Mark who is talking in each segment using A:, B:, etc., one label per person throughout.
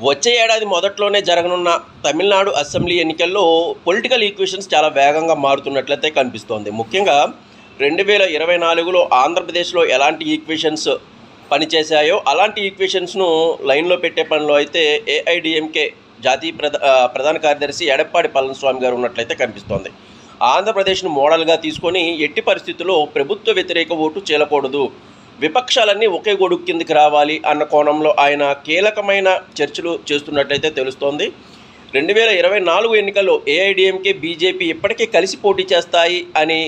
A: వచ్చే ఏడాది మొదట్లోనే జరగనున్న తమిళనాడు అసెంబ్లీ ఎన్నికల్లో పొలిటికల్ ఈక్వేషన్స్ చాలా వేగంగా మారుతున్నట్లయితే కనిపిస్తోంది. ముఖ్యంగా 2024లో ఆంధ్రప్రదేశ్లో ఎలాంటి ఈక్వేషన్స్ పనిచేశాయో అలాంటి ఈక్వేషన్స్ను లైన్లో పెట్టే పనిలో అయితే ఏఐడిఎంకే జాతీయ ప్రధాన కార్యదర్శి ఎడప్పాడి పళనిస్వామి గారు ఉన్నట్లయితే కనిపిస్తోంది. ఆంధ్రప్రదేశ్ను మోడల్గా తీసుకొని ఎట్టి పరిస్థితుల్లో ప్రభుత్వ వ్యతిరేక ఓటు చేయకూడదు, విపక్షాలన్నీ ఒకే గొడుగు కిందికి రావాలి అన్న కోణంలో ఆయన కీలకమైన చర్చలు చేస్తున్నట్లయితే తెలుస్తోంది. 2024 ఎన్నికల్లో ఏఐడిఎంకే బీజేపీ ఇప్పటికే కలిసి పోటీ చేస్తాయి అని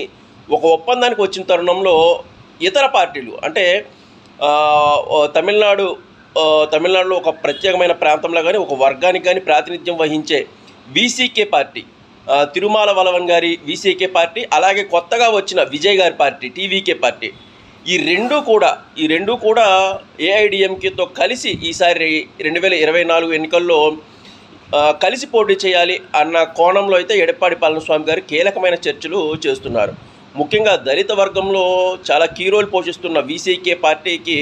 A: ఒక ఒప్పందానికి వచ్చిన తరుణంలో ఇతర పార్టీలు అంటే తమిళనాడులో ఒక ప్రత్యేకమైన ప్రాంతంలో కానీ ఒక వర్గానికి కానీ ప్రాతినిధ్యం వహించే వీసీకే పార్టీ, తిరుమాల వలవన్ గారి వీసీకే పార్టీ, అలాగే కొత్తగా వచ్చిన విజయ్ గారి పార్టీ టీవీకే పార్టీ, ఈ రెండు కూడా ఏఐడిఎంకేతో కలిసి ఈసారి 2024 ఎన్నికల్లో కలిసి పోటీ చేయాలి అన్న కోణంలో అయితే ఎడప్పాడి పళనిస్వామి గారు కీలకమైన చర్చలు చేస్తున్నారు. ముఖ్యంగా దళిత వర్గంలో చాలా కీ రోల్ పోషిస్తున్న వీసీకే పార్టీకి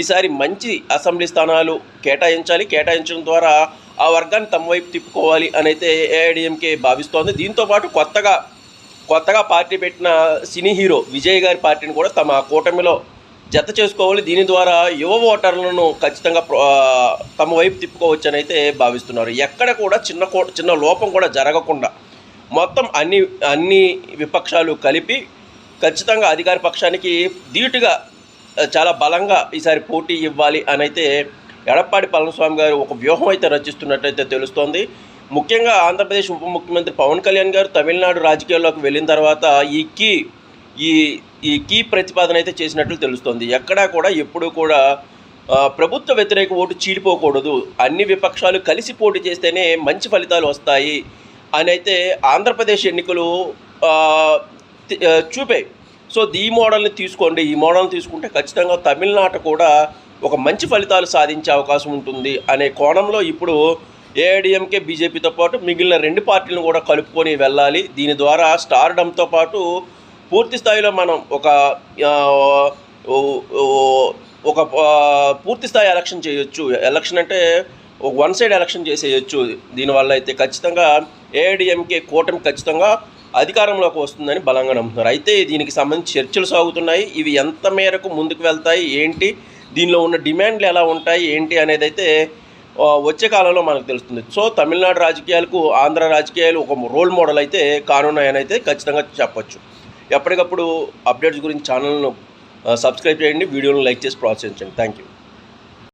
A: ఈసారి మంచి అసెంబ్లీ స్థానాలు కేటాయించడం ద్వారా ఆ వర్గాన్ని తమ వైపు తిప్పుకోవాలి అని అయితే ఏఐడిఎంకే భావిస్తోంది. దీంతోపాటు కొత్తగా పార్టీ పెట్టిన సినీ హీరో విజయ్ గారి పార్టీని కూడా తమ కూటమిలో జత చేసుకోవాలి. దీని ద్వారా యువ ఓటర్లను ఖచ్చితంగా తమ వైపు తిప్పుకోవచ్చని అయితే భావిస్తున్నారు. ఎక్కడ కూడా చిన్న లోపం కూడా జరగకుండా మొత్తం అన్ని విపక్షాలు కలిపి ఖచ్చితంగా అధికార పక్షానికి ధీటుగా చాలా బలంగా ఈసారి పోటీ ఇవ్వాలి అని అయితే ఎడప్పాడి పళనిస్వామి గారు ఒక వ్యూహం అయితే రచిస్తున్నట్టయితే తెలుస్తోంది. ముఖ్యంగా ఆంధ్రప్రదేశ్ ఉప ముఖ్యమంత్రి పవన్ కళ్యాణ్ గారు తమిళనాడు రాజకీయాల్లోకి వెళ్ళిన తర్వాత ఈ కీ ప్రతిపాదన అయితే చేసినట్లు తెలుస్తోంది. ఎక్కడా కూడా ఎప్పుడూ కూడా ప్రభుత్వ వ్యతిరేక ఓటు చీలిపోకూడదు, అన్ని విపక్షాలు కలిసి పోటీ చేస్తేనే మంచి ఫలితాలు వస్తాయి అని అయితే ఆంధ్రప్రదేశ్ ఎన్నికలు చూపాయి. సో ఈ మోడల్ని తీసుకోండి, ఈ మోడల్ని తీసుకుంటే ఖచ్చితంగా తమిళనాట కూడా ఒక మంచి ఫలితాలు సాధించే అవకాశం ఉంటుంది అనే కోణంలో ఇప్పుడు ఏఐడిఎంకే బీజేపీతో పాటు మిగిలిన రెండు పార్టీలను కూడా కలుపుకొని వెళ్ళాలి. దీని ద్వారా స్టార్డమ్తో పాటు పూర్తి స్థాయిలో మనం ఒక పూర్తి స్థాయి ఎలక్షన్ చేయొచ్చు. ఎలక్షన్ అంటే ఒక వన్ సైడ్ ఎలక్షన్ చేసేయచ్చు. దీనివల్ల అయితే ఖచ్చితంగా ఏఐడిఎంకే కూటమి ఖచ్చితంగా అధికారంలోకి వస్తుందని బలంగా నమ్ముతున్నారు. అయితే దీనికి సంబంధించి చర్చలు సాగుతున్నాయి. ఇవి ఎంత మేరకు ముందుకు వెళ్తాయి ఏంటి, దీనిలో ఉన్న డిమాండ్లు ఎలా ఉంటాయి ఏంటి అనేది అయితే వచ్చే కాలంలో మనకు తెలుస్తుంది. సో తమిళనాడు రాజకీయాలకు ఆంధ్ర రాజకీయాలు ఒక రోల్ మోడల్ అయితే కానున్నాయని అయితే ఖచ్చితంగా చెప్పొచ్చు. ఎప్పటికప్పుడు అప్డేట్స్ గురించి ఛానల్ను సబ్స్క్రైబ్ చేయండి, వీడియోలను లైక్ చేసి ప్రోత్సహించండి. Thank you.